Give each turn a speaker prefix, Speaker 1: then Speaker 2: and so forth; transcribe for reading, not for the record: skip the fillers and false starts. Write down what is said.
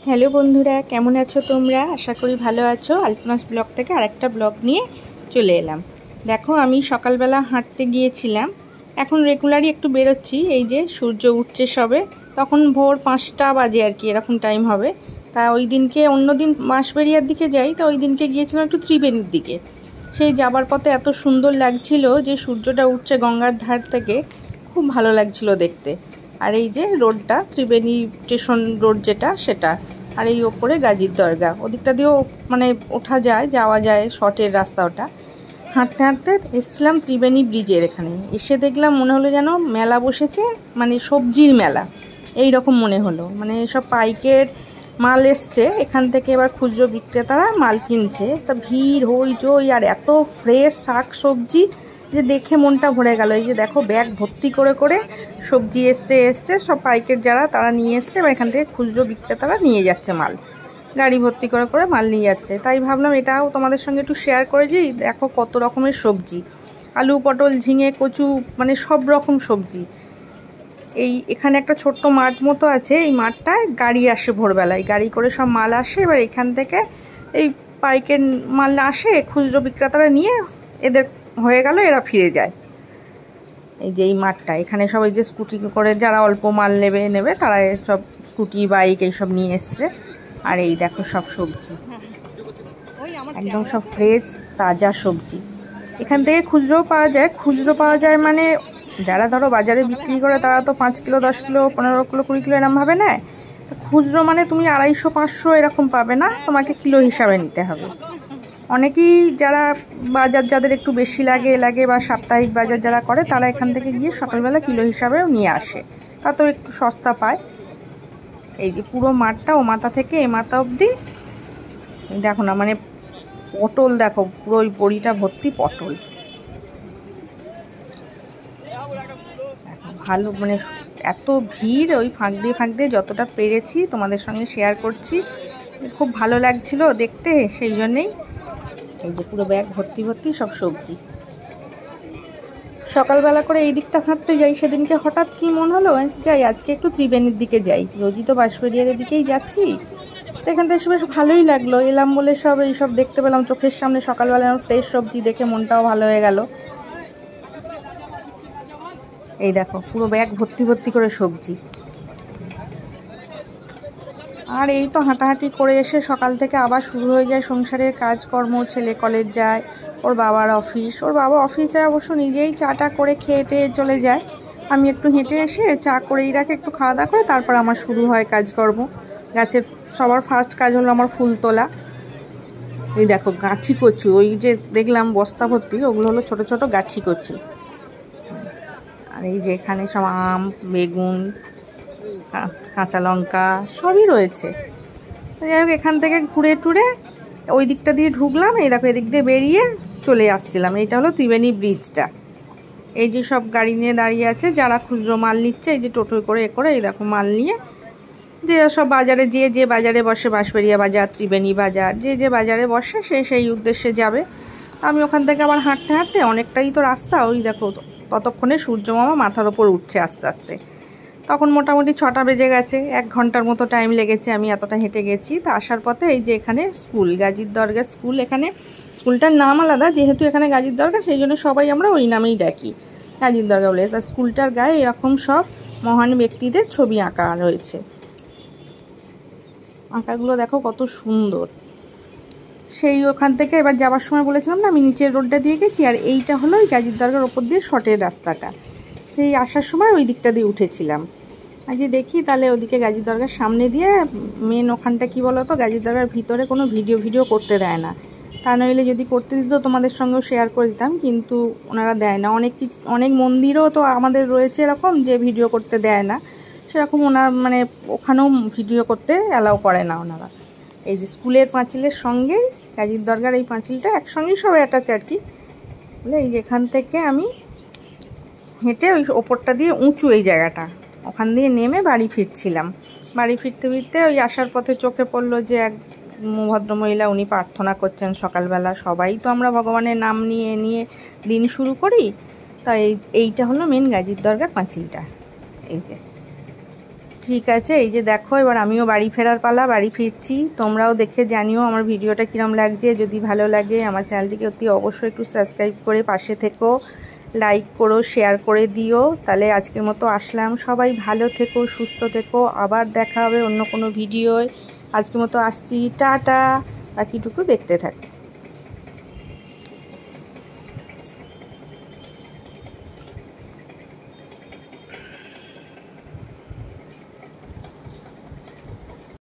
Speaker 1: Hello বন্ধুরা, কেমন আছো তোমরা? আশা করি ভালো আছো। আলপনাস ব্লগ থেকে আরেকটা ব্লগ নিয়ে চলে এলাম। দেখো, আমি সকালবেলা হাঁটতে গিয়েছিলাম। এখন রেগুলারই একটু বেরোচ্ছি। এই যে সূর্য উঠছে সবে, তখন ভোর 5টা বাজে আর কি, এরকম টাইম হবে। তা ওই দিনকে, অন্যদিন বাঁশবেড়িয়ার দিকে যাই, তা ওই দিনকে গিয়েছিলাম একটু ত্রিবেণীর দিকে। সেই যাবার পথে এত সুন্দর লাগছিল যে সূর্যটা উঠছে গঙ্গার ধার থেকে, খুব ভালো লাগছিল দেখতে। আর এই যে রোডটা, ত্রিবেণী স্টেশন রোড যেটা, সেটা। আর এই ওপরে গাজীর দরগা, ওদিকটা দিয়েও মানে যাওয়া যায়, শর্টের রাস্তা ওটা। হাঁটতে হাঁটতে এসেছিলাম ত্রিবেণী ব্রিজের এখানে। এসে দেখলাম মনে হলো যেন মেলা বসেছে, মানে সবজির মেলা এই রকম মনে হলো। মানে সব পাইকের মাল এসছে এখান থেকে, এবার খুচরো বিক্রেতারা মাল কিনছে। তা ভিড় হইচই, আর এত ফ্রেশ শাক সবজি যে দেখে মনটা ভরে গেল। এই যে দেখো, ব্যাগ ভর্তি করে করে সবজি এসছে সব পাইকের যারা, তারা নিয়ে এসছে। এবার এখান থেকে খুচরো বিক্রেতারা নিয়ে যাচ্ছে মাল, গাড়ি ভর্তি করে করে মাল নিয়ে যাচ্ছে। তাই ভাবলাম এটাও তোমাদের সঙ্গে একটু শেয়ার করে যে দেখো কত রকমের সবজি, আলু পটল ঝিঙে কচু, মানে সব রকম সবজি। এখানে একটা ছোট্ট মাঠ মতো আছে, এই মাঠটায় গাড়ি আসে ভোরবেলায়, গাড়ি করে সব মাল আসে। এবার এখান থেকে এই পাইকের মাল আসে, খুচরো বিক্রেতারা নিয়ে এদের হয়ে গেল, এরা ফিরে যায়। এই যে এই মাঠটা, এখানে সবাই যে স্কুটি করে যারা অল্প মাল নেবে তারা সব স্কুটি বাইক এইসব নিয়ে এসছে। আর এই দেখো সব সবজি, একদম সব ফ্রেশ তাজা সবজি। এখান থেকে খুচরোও পাওয়া যায় মানে যারা ধরো বাজারে বিক্রি করে তারা তো 5 কিলো 10 কিলো 15 কিলো 20 কিলো এরমভাবে নেয়। তো খুচরো মানে তুমি 250-500 এরকম পাবে না, তোমাকে কিলো হিসাবে নিতে হবে। অনেকেই যারা বাজার যাদের একটু বেশি লাগে বা সাপ্তাহিক বাজার যারা করে, তারা এখান থেকে গিয়ে সকালবেলা কিলো হিসাবেও নিয়ে আসে, তাতেও একটু সস্তা পায়। এই যে পুরো মাঠটা, ও মাথা থেকে এ মাথা অবধি দেখো না, মানে পটল দেখো, পুরো ওই বড়িটা ভর্তি পটল। ভালো, মানে এত ভিড়, ওই ফাঁক দিয়ে যতটা পেরেছি তোমাদের সঙ্গে শেয়ার করছি। খুব ভালো লাগছিল দেখতে, সেই জন্যেই এই যে পুরো ব্যাগ ভর্তি সব সবজি। সকালবেলা করে এই দিকটা হাঁটতে যাই, সেদিনকে হঠাৎ কি মনে হলো যাই আজকে একটু ত্রিবেণীর দিকে যাই। রোজই তো বাঁশবেড়িয়ার দিকেই যাচ্ছি, তো এখানটা এসে বেশ ভালোই লাগলো। এলাম বলে এইসব দেখতে পেলাম চোখের সামনে, সকালবেলা ফ্রেশ সবজি দেখে মনটাও ভালো হয়ে গেল। এই দেখো পুরো ব্যাগ ভর্তি করে সবজি। আর এই তো হাঁটাহাঁটি করে এসে সকাল থেকে আবার শুরু হয়ে যায় সংসারের কাজকর্ম। ছেলে কলেজ যায়, ওর বাবার অফিস, যায় অবশ্য নিজেই চাটা করে খেয়ে টেয়ে চলে যায়। আমি একটু হেঁটে এসে চা করেই রাখে, একটু খাওয়া দাওয়া করে তারপর আমার শুরু হয় কাজকর্ম। গাছের সবার ফার্স্ট কাজ হলো আমার ফুল তোলা। এই দেখো গাছি কচু, ওই যে দেখলাম বস্তা ভর্তি, ওগুলো হলো ছোট ছোট গাছি কচু। আর এই যে এখানে সব আম, বেগুন, কাঁচা লঙ্কা সবই রয়েছে। যাই হোক, এখান থেকে ঘুরে টুরে ওই দিকটা দিয়ে ঢুকলাম। এই দেখো এদিক দিয়ে বেরিয়ে চলে আসছিলাম। এইটা হলো ত্রিবেণী ব্রিজটা। এই যে সব গাড়ি নিয়ে দাঁড়িয়ে আছে যারা খুচরো মাল নিচ্ছে, এই যে টোটোয় করে এই দেখো মাল নিয়ে যে সব বাজারে, যে বাজারে বসে, বাঁশবেড়িয়া বাজার, ত্রিবেণী বাজার, যে বাজারে বসে সেই উদ্দেশ্যে যাবে। আমি ওখান থেকে আবার হাঁটতে অনেকটাই তো রাস্তা, ওই দেখো ততক্ষণে সূর্যমামা মাথার ওপর উঠছে আস্তে আস্তে। তখন মোটামুটি 6টা বেজে গেছে, 1 ঘন্টার মতো টাইম লেগেছে, আমি এতটা হেঁটে গেছি। তা আসার পথে এই যে এখানে স্কুল, গাজীর দরগা স্কুল। এখানে স্কুলটার নাম আলাদা, যেহেতু এখানে গাজীর দরগা সেই জন্য সবাই আমরা ওই নামেই ডাকি, গাজীর দরগা বলে। তা স্কুলটার গায়ে এরকম সব মহান ব্যক্তিদের ছবি আঁকা রয়েছে। আঁকাগুলো দেখো কত সুন্দর। সেই ওখান থেকে এবার যাওয়ার সময় বলেছিলাম না, আমি নিচের রোডটা দিয়ে গেছি, আর এইটা হলো ওই গাজীর দরগার ওপর দিয়ে শর্টের রাস্তাটা। সেই আসার সময় ওই দিকটা দিয়ে উঠেছিলাম। আর যে দেখি তাহলে ওদিকে গাজীর দরগার সামনে দিয়ে মেন ওখানটা কি বলো তো, গাজীর দরগার ভিতরে কোনো ভিডিও করতে দেয় না। তা নইলে যদি করতে দিত তোমাদের সঙ্গেও শেয়ার করে দিতাম, কিন্তু ওনারা দেয় না। অনেক মন্দিরও তো আমাদের রয়েছে এরকম যে ভিডিও করতে দেয় না, সেরকম মানে ওখানেও ভিডিও করতে অ্যালাউ করে না ওনারা। এই যে স্কুলের পাঁচিলের সঙ্গে গাজীর দরগার এই পাঁচিলটা একসঙ্গেই সব অ্যাটাচ আর কি। বলে এই যে এখান থেকে আমি হেঁটে ওই ওপরটা দিয়ে উঁচু এই জায়গাটা, ওখান দিয়ে নেমে বাড়ি ফিরছিলাম। বাড়ি ফিরতে ওই আসার পথে চোখে পড়লো যে এক ভদ্রমহিলা, উনি প্রার্থনা করছেন সকালবেলা। সবাই তো আমরা ভগবানের নাম নিয়ে দিন শুরু করি। তাই এইটা হলো মেন গাজীর দরগার পাঁচিলটা। এই যে ঠিক আছে, এই যে দেখো এবার আমিও বাড়ি ফেরার পালা, বাড়ি ফিরছি। তোমরাও দেখে জানিও আমার ভিডিওটা কীরকম লাগছে। যদি ভালো লাগে আমার চ্যানেলটিকে অতি অবশ্যই একটু সাবস্ক্রাইব করে পাশে থেকো, লাইক করো, শেয়ার করে দিও। তাহলে আজকের মতো আসলাম, সবাই ভালো থেকো, সুস্থ থেকো, আবার দেখা হবে অন্য কোনো ভিডিওয়। আজকের মতো আসছি, টাটা। বাকিটুকু দেখতে থাকো।